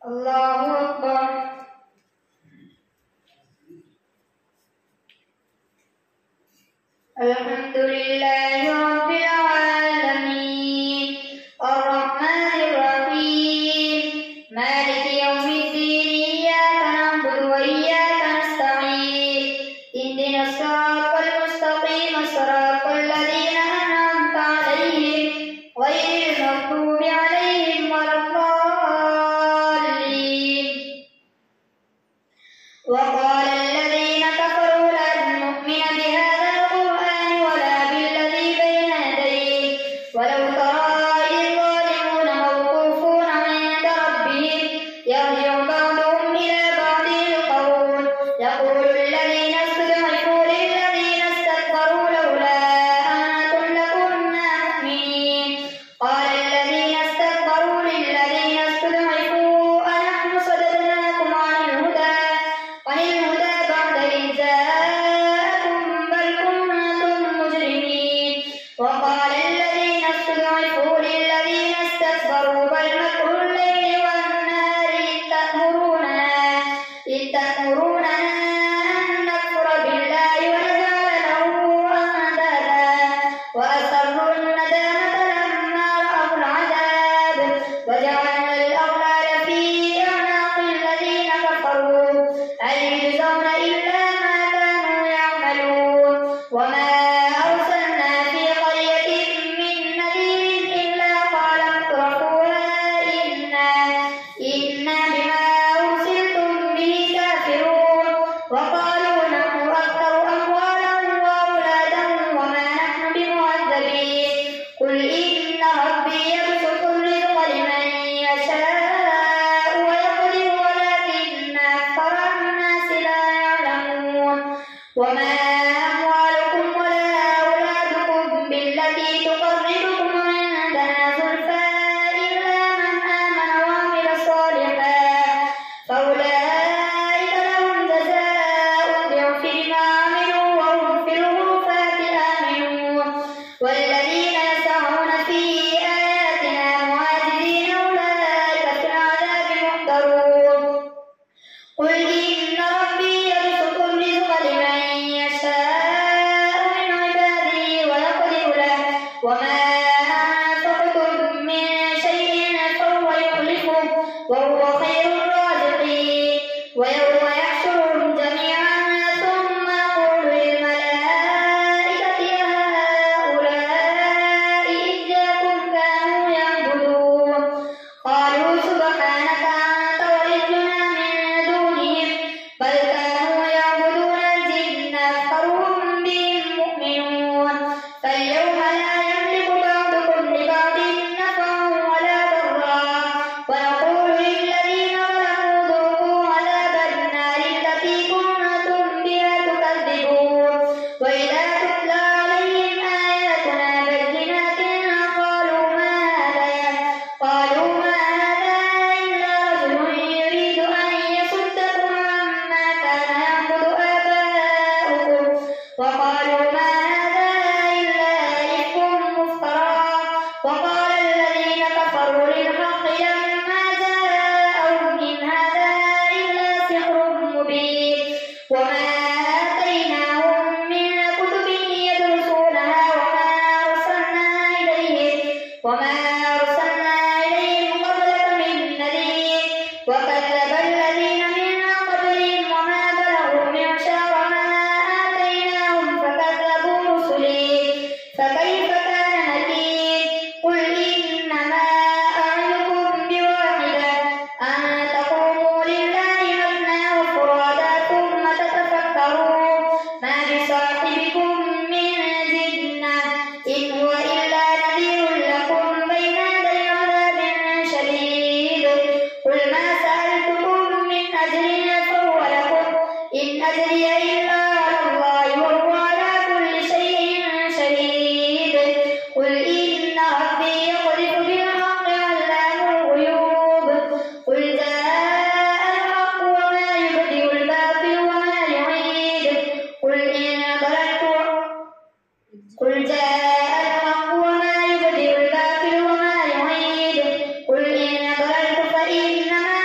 الله أكبر. الحمد لله رب العالمين الرحمن الرحيم مالك يوم الدين إياك نعبد وإياك نستعين اهدنا الصراط المستقيم صراط الذين أنعمت عليهم غير المغضوب عليهم ولا الضالين. وقال الذين كفروا لن نؤمن بهذا القرآن ولا بالذي بين يديه ولو ترى إذ الظالمون موقوفون عند ربهم يرجع بعضهم إلى بعض القول يقول الذين استضعفوا للذين استكبروا لولا أنتم لكنا مؤمنين قال الذين استكبروا للذين استضعفوا أنحن صددناكم عن الهدى بعد إذ جاءكم بل كنتم مجرمين. وقال الذين استضعفوا للذين استكبروا بل مكر الليل والنهار إذ تأمروننا أن نكفر بالله ونجعل له أندادا وأسروا الندامة لما رأوا العذاب وجعلنا الأغلال في أعناق الذين كفروا هل يجزون إلا ما كانوا يعملون. وما أرسلنا في قرية من نذير إلا قال مترفوها إنا بما أرسلتم به كافرون وقالوا نحن أكثر أموالا وأولادا وما نحن بمعذبين قل إن ربي يبسط الرزق لمن يشاء ويقدر ولكن أكثر الناس لا يعلمون. وما أموالكم ولا أولادكم بالتي تقربكم عندنا زلفى إلا من آمن وعمل صالحا فأولئك لهم جزاء الضعف بما عملوا وهم في الغرفات آمنون. والذين يسعون في آياتنا معاجزين أولئك في العذاب محضرون. قل إن ربي يبسط الرزق لمن يشاء من عباده ويقدر له وما أنفقتم من شيء فهو يخلفه وهو خير الرازقين. ويوم يحشرهم جميعا ثم يقول للملائكة أهؤلاء إياكم كانوا يعبدون قالوا سبحانك أنت ولينا من دونهم بل كانوا يعبدون الجن أكثرهم بهم مؤمنون. فاليوم لا يملك بعضكم لبعض نفعا ولا ضرا ونقول للذين ظلموا ذوقوا عذاب النار التي كنتم بها تكذبون. وإذا تتلى عليهم آياتنا بينات قالوا ما هذا إلا رجل يريد أن يصدكم عما كان يعبد آباؤكم وقالوا ما هذا إلا إفك مفترى. وقال الذين كفروا للحق لما جاءهم إن هذا إلا سحر مبين. وما آتيناهم من كتب يدرسونها وما أرسلنا إليهم قبلك من نذير وكذب الذين من قبلهم وما بلغوا معشار ما آتيناهم فكذبوا رسلي فكيف كان نكير. قل إنما أعظكم بواحدة أن تقوموا لله مثنى وفرادا ثم تتفكروا ما بصاحبكم من جنة إن هو إلا نذير لكم بين يدي عذاب شديد. قل ما سألتكم من أجر فهو لكم إن أجري إلا على الله وهو على كل شيء شهيد. قل إن ربي يقذف بالحق علام الغيوب. قل جاء الحق وما يبدئ الباطل وما يعيد. قل جاء الحق وما يبدئ الباطل وما يعيد. قل إن ضللت فإنما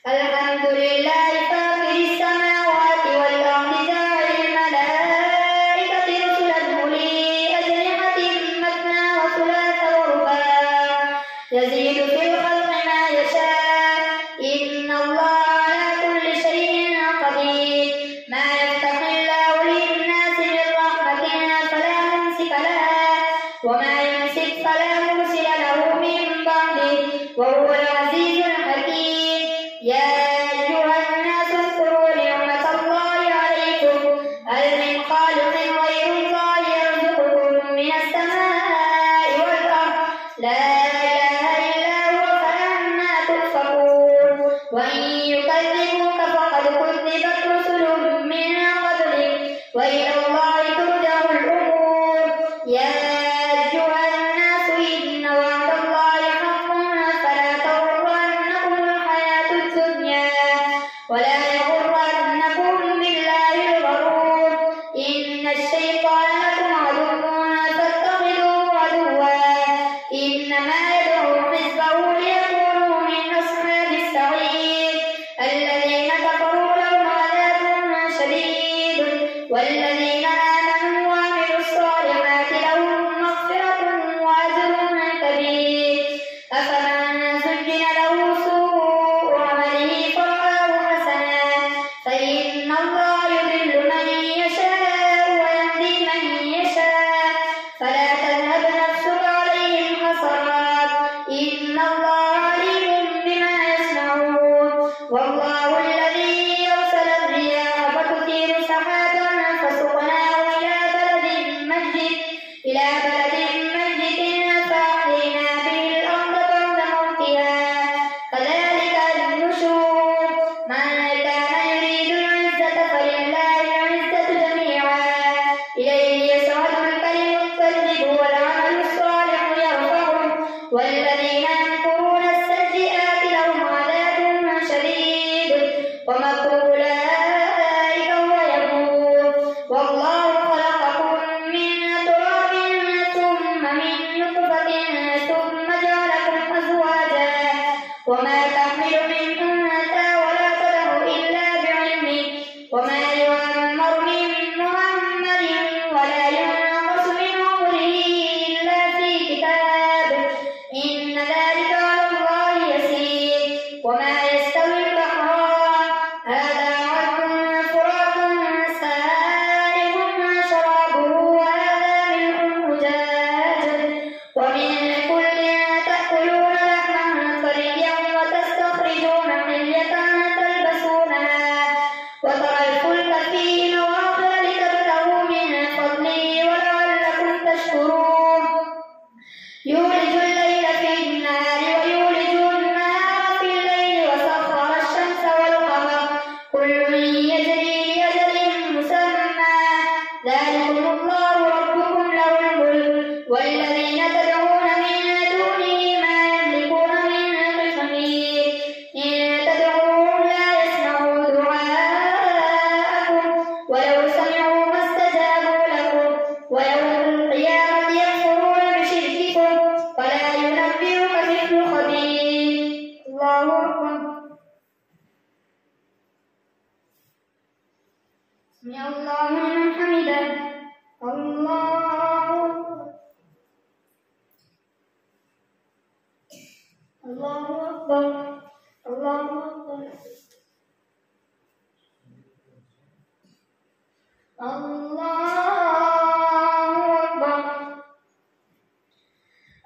الحمد لله فاطر السماوات والأرض جاعل الملائكة رسلا أولي أجنحة مثنى وثلاث ورباع يزيد في الخلق ما يشاء إن الله على كل شيء قدير. ما يفتح الله للناس من رحمة فلا ممسك لها وما يمسك فلا مرسل له من بعده وهو العزيز الحكيم. يا أيها الناس اذكروا نعمة الله عليكم هل من خالق غير الله يرزقكم من السماء والأرض لا إله إلا هو فأنى تؤفكون. وإن يكذبوك فقد كذبت رسل من قبلك وإلى الله ترجع الأمور. يا أيها الناس إن وعد الله حق فلا تغرنكم الحياة الدنيا ولا يغرنكم بالله الغرور. إن الشيطان لكم عدو فاتخذوه عدوا إنما يدعو حزبه ليكونوا من أصحاب السعير. الذين كفروا لهم عذاب شديد والذين آمنوا وعملوا الصالحات لهم مغفرة وأجر كبير. أفمن زين له سوء عمله فرآه حسنا فإن الله يضل من يشاء ويهدي من يشاء فلا تذهب نفسك عليهم حسرات إن الله عليم بما يصنعون. والله الذي أرسل الرياح فتثير سحابا فسقناه إلى بلد ميت فأحيينا به الأرض بعد موتها كذلك النشور. من كان يريد العزة فلله العزة جميعا إليه يصعد الكلم الطيب والعمل الصالح يرفعه والذين يمكرون السيئات لهم عذاب شديد ومكر أولئك هو يبور. والله خلقكم من تراب ثم من نطفة ثم جعلكم أزواجا وما تحمل من أنثى ولا تضع إلا بعلمه وما يعمر من معمر ولا ينقص من عمره إلا في كتاب إن ذلك على الله يسير. وما يستوي البحران هذا عذب فرات سائغ شرابه وهذا ملح أجاج ومن كل تأكلون لحما طريا وتستخرجون حلية تلبسونها وترى الفلك فيه مواخر لتبتغوا من فضله ولعلكم تشكرون. يولج الليل في النهار ويولج النهار في الليل وسخر الشمس والقمر كل يجري لأجل مسمى ذلكم الله ربكم له الملك والذين تدعون من دونه ما يملكون من قطمير إن تدعوهم لا يسمعوا دعاءكم ولو سمعوا ما استجابوا لكم ويوم القيامة يكفرون بشرككم ولا ينبئك مثل خبير. الله أكبر. سمع الله لمن حمده. الله أكبر. الله أكبر. الله أكبر.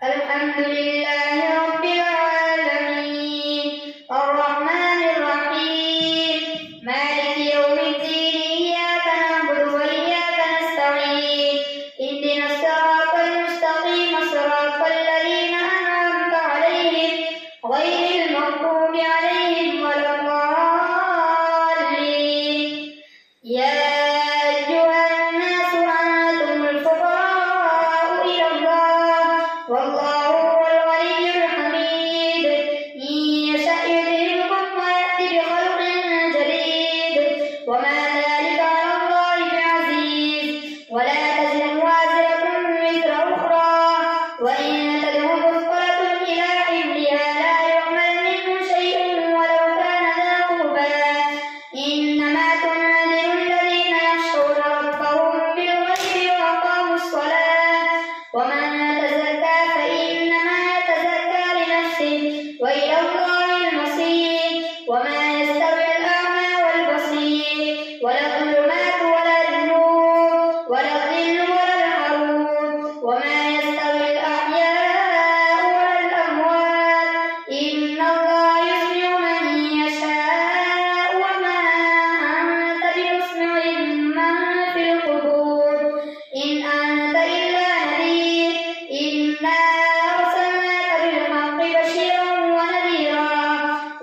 الحمد لله رب العالمين الرحمن الرحيم مالك يوم الدين إياك نعبد وإياك نستعين اهدنا الصراط المستقيم صراط الذين أنعمت عليهم غير المغضوب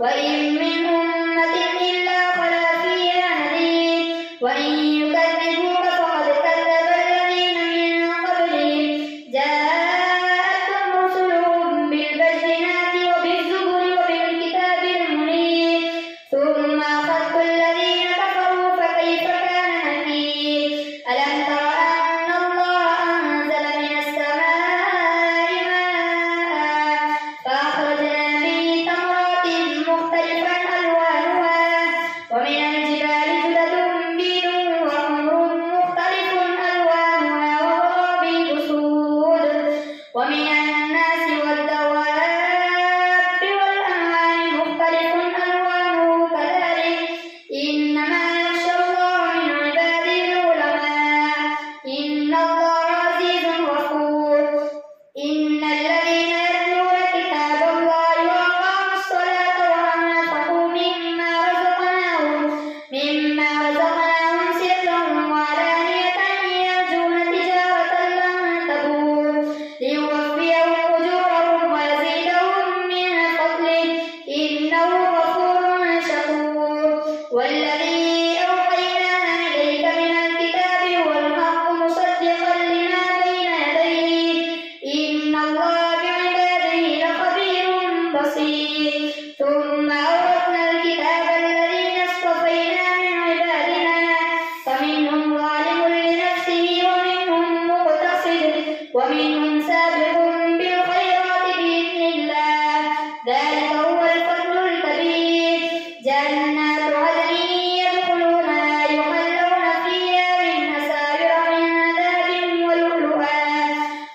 وإن من أمة إلا خلا فيها نذير وإن يكذبوك فقد كذب الذين من قبلهم جاءتهم رسلهم بالبينات وبالزبر وبالكتاب المنير ثم أخذت الذين كفروا فكيف كان نكير ألم تر أن الله أنزل من السماء ماء فأخرجنا به ثمرات مختلفا ألوانها ومن الجبال جدد بيض وحمر مختلف ألوانها وغرابيب سود ومن الناس والدواب والأنعام مختلف ألوانه كذلك إنما يخشى الله من عباده العلماء إن الله عزيز غفور إن الذين يتلون كتاب الله وأقاموا الصلاة وأنفقوا مما رزقناهم سرا وعلانية يرجون تجارة لن تبور ليوفيهم أجورهم ويزيدهم من فضله إنه غفور شكور والذي أوحينا إليك من الكتاب هو الحق مصدقا لما بين يديه إن الله بعباده لخبير بصير ثم أورثنا الكتاب الذين اصطفينا من عبادنا فمنهم ظالم لنفسه ومنهم مقتصد ومنهم سابق بالخيرات بإذن الله ذلك هو الفضل الكبير جنات عدن يدخلونها يحلون فيها من أساور من ذهب ولؤلؤا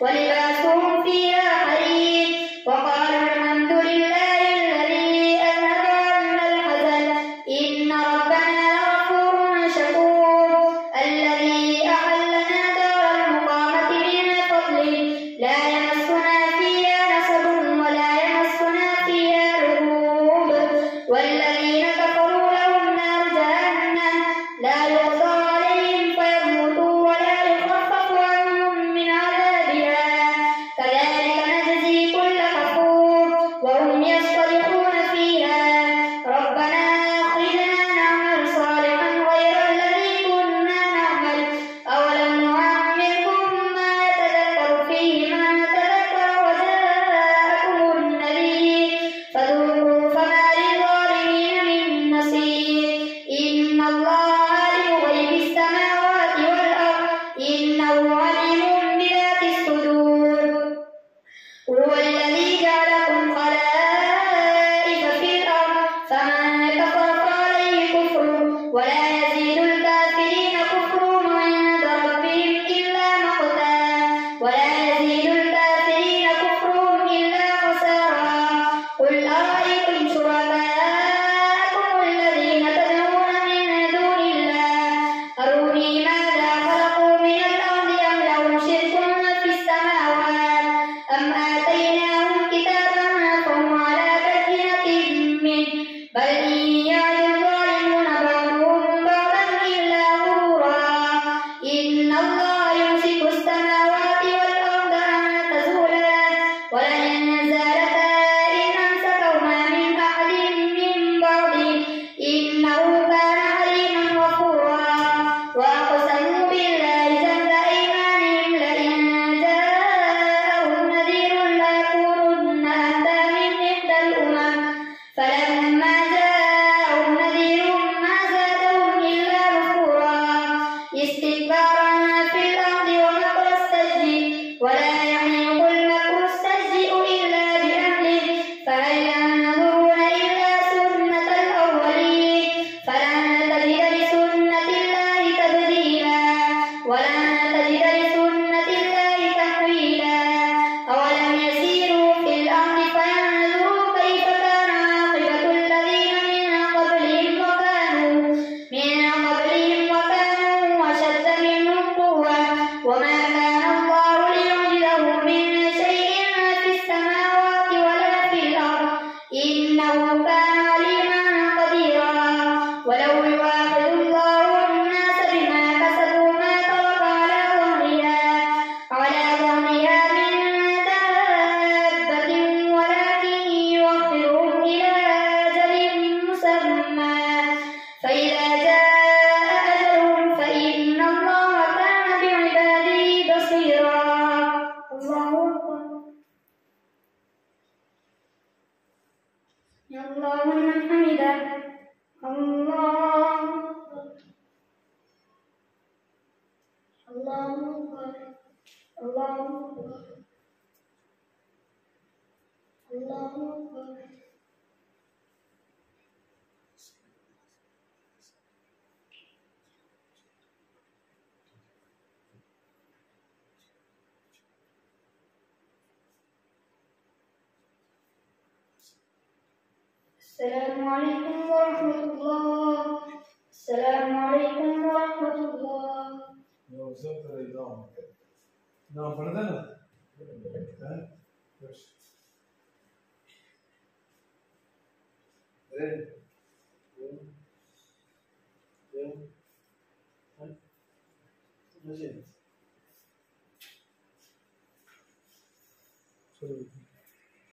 ولباسهم فيها حرير وقالوا الحمد لله الذي أذهب عنا الحزن إن ربنا لغفور شكور الذي أحلنا دار المقامة من فضله لا يمسنا فيها نصب ولا يمسنا فيها لغوب والذين كفروا لهم نار جهنم لا يقضى عليهم فيموتوا ولا يخفف عنهم من عذابها كذلك نجزي كل كفور وهم يصطرخون فيها ربنا أخرجنا نعمل صالحا غير الذي كنا نعمل أولم نعمركم ما يتذكر فيه من تذكر وجاءكم النذير فذوقوا فما للظالمين من نصير إن الله عالم غيب السماوات والأرض إنه عليم بذات الصدور هو الذي جعلكم خلائف في الأرض فمن كفر فعليه كفره ولا يزيد الكافرين كفرهم عند ربهم إلا مقتا ولا يزيد الكافرين كفرهم إلا خسارا قل أرأيتم شركاءكم الذين تدعون من دون الله أروني ماذا خلقوا من الأرض أم لهم شرك في السماوات أم آتيناهم كتابا فهم على بينة منه بل إن يعد الظالمون بعضهم بعضا إلا غرورا إن الله يمسك السماوات والأرض أن تزولا ولئن زالتا إن أمسكهما من أحد من بعده إنه كان حليما غفورا وأقسموا بالله جهد أيمانهم لئن جاءهم نذير ليكونن أهدى من إحدى الأمم فلما جاءهم الله الله الله الله أكبر. السلام عليكم ورحمة الله. السلام عليكم ورحمة الله. نعم فردنا. Sorry.